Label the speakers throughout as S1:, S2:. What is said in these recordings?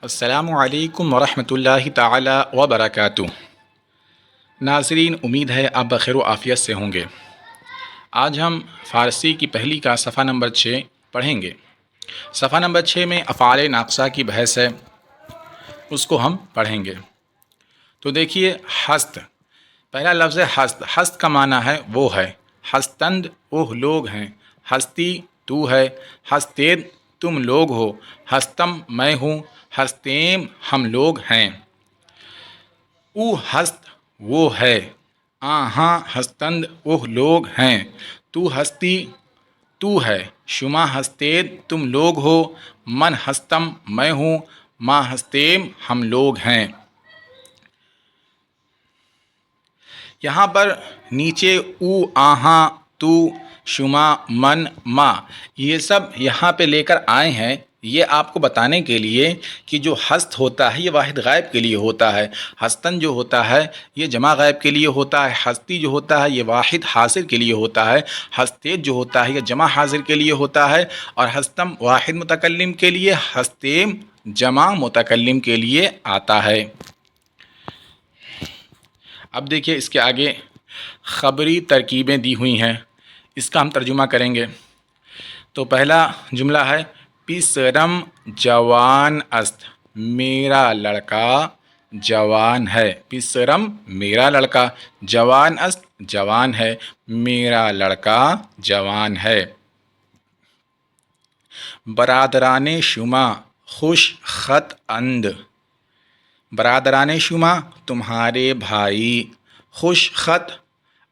S1: السلام علیکم ورحمۃ اللہ تعالی وبرکاتہ۔ ناظرین، امید ہے آپ بخیر و عافیت سے ہوں گے۔ آج ہم فارسی کی پہلی کا صفحہ نمبر 6 پڑھیں گے۔ صفحہ نمبر 6 میں افعال ناقصہ کی بحث ہے، اس کو ہم پڑھیں گے۔ تو دیکھیے، ہست، پہلا لفظ ہے ہست۔ ہست کا معنی ہے وہ ہے، ہستند وہ لوگ ہیں، ہستی تو ہے، ہستید تم لوگ ہو، ہستم میں ہوں، ہستیم ہم لوگ ہیں۔ او ہست وہ ہے، آہاں ہستند وہ لوگ ہیں، تو ہستی تو ہے، شما ہستید تم لوگ ہو، من ہستم میں ہوں، ما ہستیم ہم لوگ ہیں۔ یہاں پر نیچے او، آہاں، تو، شما، من، ما، یہ سب یہاں پہ لے کر آئے ہیں، یہ آپ کو بتانے کے لیے کہ جو ہست ہوتا ہے یہ واحد غائب کے لیے ہوتا ہے، ہستن جو ہوتا ہے یہ جمع غائب کے لیے ہوتا ہے، ہستی جو ہوتا ہے یہ واحد حاضر کے لیے ہوتا ہے، ہستید جو ہوتا ہے یہ جمع حاضر کے لیے ہوتا ہے، اور ہستم واحد متکلم کے لیے، ہستیم جمع متکلم کے لیے آتا ہے۔ اب دیکھیے اس کے آگے خبری ترکیبیں دی ہوئی ہیں، اس کا ہم ترجمہ کریں گے۔ تو پہلا جملہ ہے پیسرم جوان است، میرا لڑکا جوان ہے۔ پیسرم میرا لڑکا، جوان است جوان ہے، میرا لڑکا جوان ہے۔ برادران شما خوش خط اند، برادران شما تمہارے بھائی، خوش خط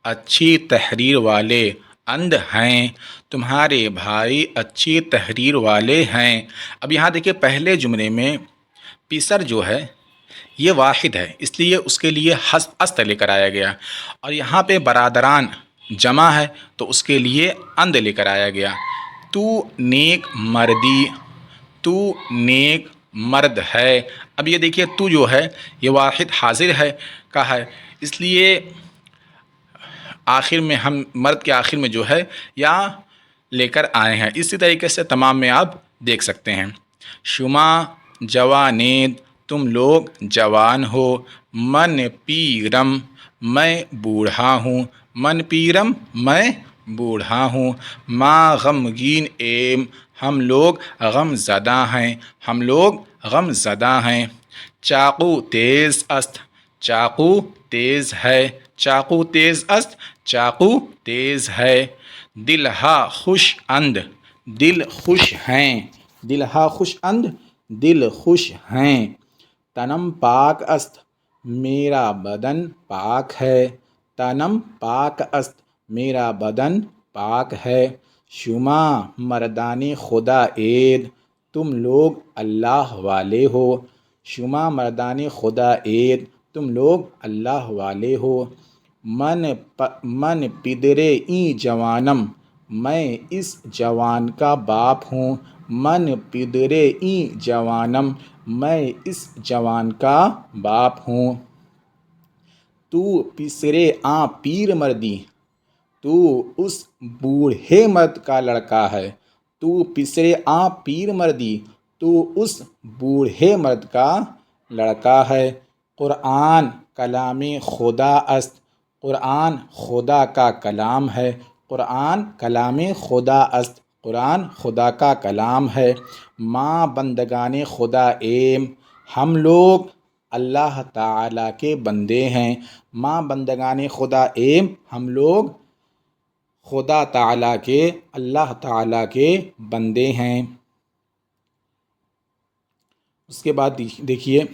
S1: اچھی تحریر والے، اند ہیں تمہارے بھائی اچھی تحریر والے ہیں۔ اب یہاں دیکھیں پہلے جملے میں پیسر جو ہے یہ واحد ہے، اس لیے اس کے لیے است لے کر آیا گیا، اور یہاں پہ برادران جمع ہے تو اس کے لیے اند لے کر آیا گیا۔ تو نیک مردی، تو نیک مرد ہے۔ اب یہ دیکھیے تو جو ہے یہ واحد حاضر ہے کا ہے، اس لیے آخر میں ہم مرد کے آخر میں جو ہے یا لے کر آئے ہیں۔ اسی طریقے سے تمام میں آپ دیکھ سکتے ہیں۔ شما جوانید تم لوگ جوان ہو، من پیرم میں بوڑھا ہوں، من پیرم میں بوڑھا ہوں، ما غمگین ایم ہم لوگ غم زدہ ہیں، ہم لوگ غم زدہ ہیں۔ چاقو تیز است، چاقو تیز ہے، چاقو تیز است چاقو تیز ہے۔ دلہا خوش اند، دل خوش ہیں، دلہا خوش اند دل خوش ہیں۔ تنم پاک است، میرا بدن پاک ہے، تنم پاک است میرا بدن پاک ہے۔ شما مردان خدا اید تم لوگ اللہ والے ہو، شما مردان خدا اید تم لوگ اللہ والے ہو۔ من پدرے این جوانم میں اس جوان کا باپ ہوں، من پدرے این جوانم میں اس جوان کا باپ ہوں۔ تو پسرے آں پیر مردی، تو اس بوڑھے مرد کا لڑکا ہے، تو پسرے آں پیر مردی تو اس بوڑھے مرد کا لڑکا ہے۔ قرآن کلام خدا است، قرآن خدا کا کلام ہے، قرآن کلام خدا است قرآن خدا کا کلام ہے۔ ما بندگان خدا ایم ہم لوگ اللہ تعالیٰ کے بندے ہیں، ما بندگان خدا ایم ہم لوگ خدا تعالیٰ کے، اللہ تعالیٰ کے بندے ہیں۔ اس کے بعد دیکھیے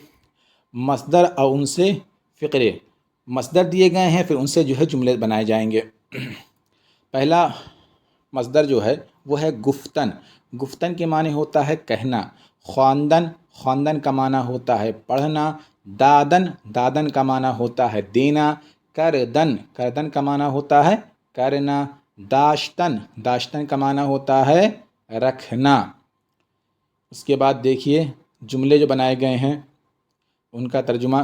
S1: مصدر اور ان سے فقرے، مصدر دیے گئے ہیں، پھر ان سے جو ہے جملے بنائے جائیں گے۔ پہلا مصدر جو ہے وہ ہے گفتن، گفتن کے معنی ہوتا ہے کہنا۔ خواندن، خواندن کا معنی ہوتا ہے پڑھنا۔ دادن، دادن کا معنی ہوتا ہے دینا۔ کردن، کردن کا معنی ہوتا ہے کرنا۔ داشتن، داشتن کا معنی ہوتا ہے رکھنا۔ اس کے بعد دیکھیے جملے جو بنائے گئے ہیں ان کا ترجمہ۔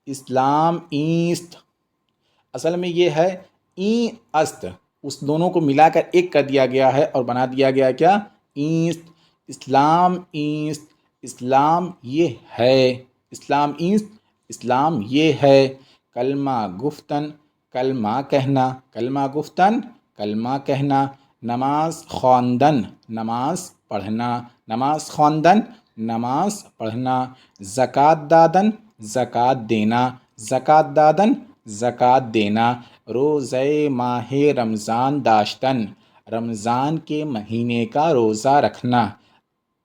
S1: اسلام ایست، اصل میں یہ ہے این است، اس دونوں کو ملا کر ایک کر دیا گیا ہے اور بنا دیا گیا کیا، ایست۔ اسلام ایست، اسلام یہ ہے، اسلام یہ ہے، کلمہ گفتن، کلمہ کہنا، کلمہ گفتن، کلمہ کہنا، نماز خواندن، نماز پڑھنا، نماز خواندن، نماز پڑھنا، زکوٰۃ دادن، زکوٰۃ دینا، زکوٰۃ دادن، زکوٰۃ دینا، روزہ ماہ رمضان داشتن، رمضان کے مہینے کا روزہ رکھنا،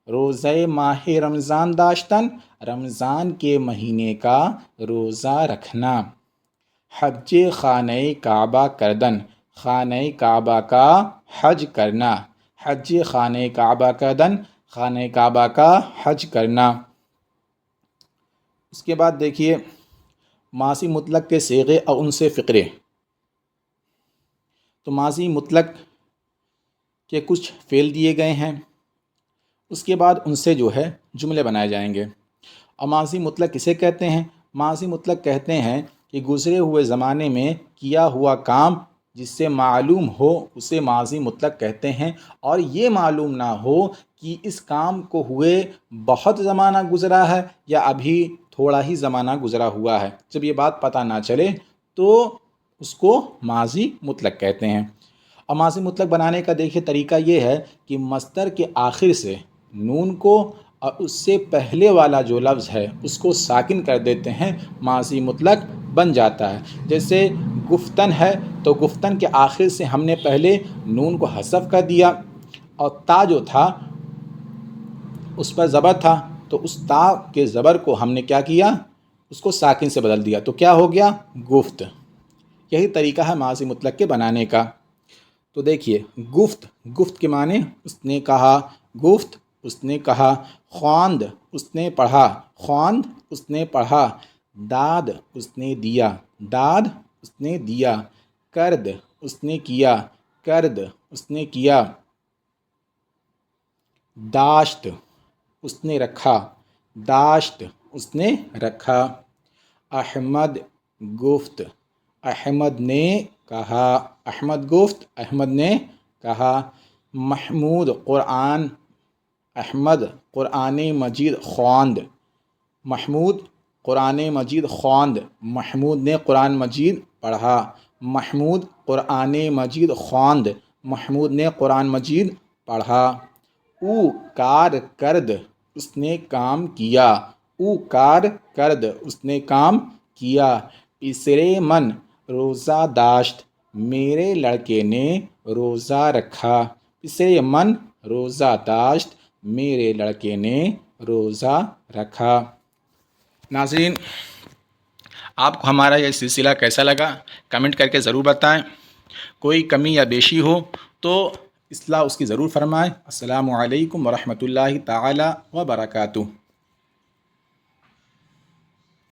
S1: روزہ ماہ رمضان داشتن، رمضان کے مہینے کا روزہ رکھنا، حج خانہ کعبہ کردن، خانہ کعبہ کا حج کرنا، حج خانہ کعبہ کردن، خانہ کعبہ کا حج کرنا۔ اس کے بعد دیکھیے ماضی مطلق کے صیغے اور ان سے فقرے۔ تو ماضی مطلق کے کچھ فعل دیے گئے ہیں، اس کے بعد ان سے جو ہے جملے بنائے جائیں گے۔ اور ماضی مطلق کسے کہتے ہیں؟ ماضی مطلق کہتے ہیں کہ گزرے ہوئے زمانے میں کیا ہوا کام جس سے معلوم ہو اسے ماضی مطلق کہتے ہیں، اور یہ معلوم نہ ہو کہ اس کام کو ہوئے بہت زمانہ گزرا ہے یا ابھی تھوڑا ہی زمانہ گزرا ہوا ہے۔ جب یہ بات پتہ نہ چلے تو اس کو ماضی مطلق کہتے ہیں۔ اور ماضی مطلق بنانے کا دیکھیے طریقہ یہ ہے کہ مصدر کے آخر سے نون کو اور اس سے پہلے والا جو لفظ ہے اس کو ساکن کر دیتے ہیں، ماضی مطلق بن جاتا ہے۔ جیسے گفتن ہے تو گفتن کے آخر سے ہم نے پہلے نون کو حذف کر دیا، اور تا جو تھا اس پر زبر تھا تو اس تا کے زبر کو ہم نے کیا کیا، اس کو ساکن سے بدل دیا، تو کیا ہو گیا؟ گفت۔ یہی طریقہ ہے ماضی مطلق کے بنانے کا۔ تو دیکھیے گفت کے معنی اس نے کہا، گفت اس نے کہا، خواند اس نے پڑھا، خواند اس نے پڑھا، داد اس نے دیا، داد اس نے دیا، کرد اس نے کیا، کرد اس نے کیا، داشت اس نے رکھا، داشت اس نے رکھا، احمد گفت، احمد نے کہا، احمد گفت، احمد نے کہا، محمود قرآن، احمد قرآن مجید خواند، محمود قرآن مجید خواند، محمود نے قرآن مجید پڑھا، محمود قرآن مجید خواند، محمود نے قرآن مجید پڑھا، او کار کرد اس نے کام کیا، او کار کرد اس نے کام کیا، پسرے من روزہ داشت میرے لڑکے نے روزہ رکھا، پسرے من روزہ داشت میرے لڑکے نے روزہ رکھا۔ ناظرین، آپ کو ہمارا یہ سلسلہ کیسا لگا کمنٹ کر کے ضرور بتائیں، کوئی کمی یا بیشی ہو تو اصلاح اس کی ضرور فرمائیں۔ السلام علیکم ورحمۃ اللہ تعالی وبرکاتہ۔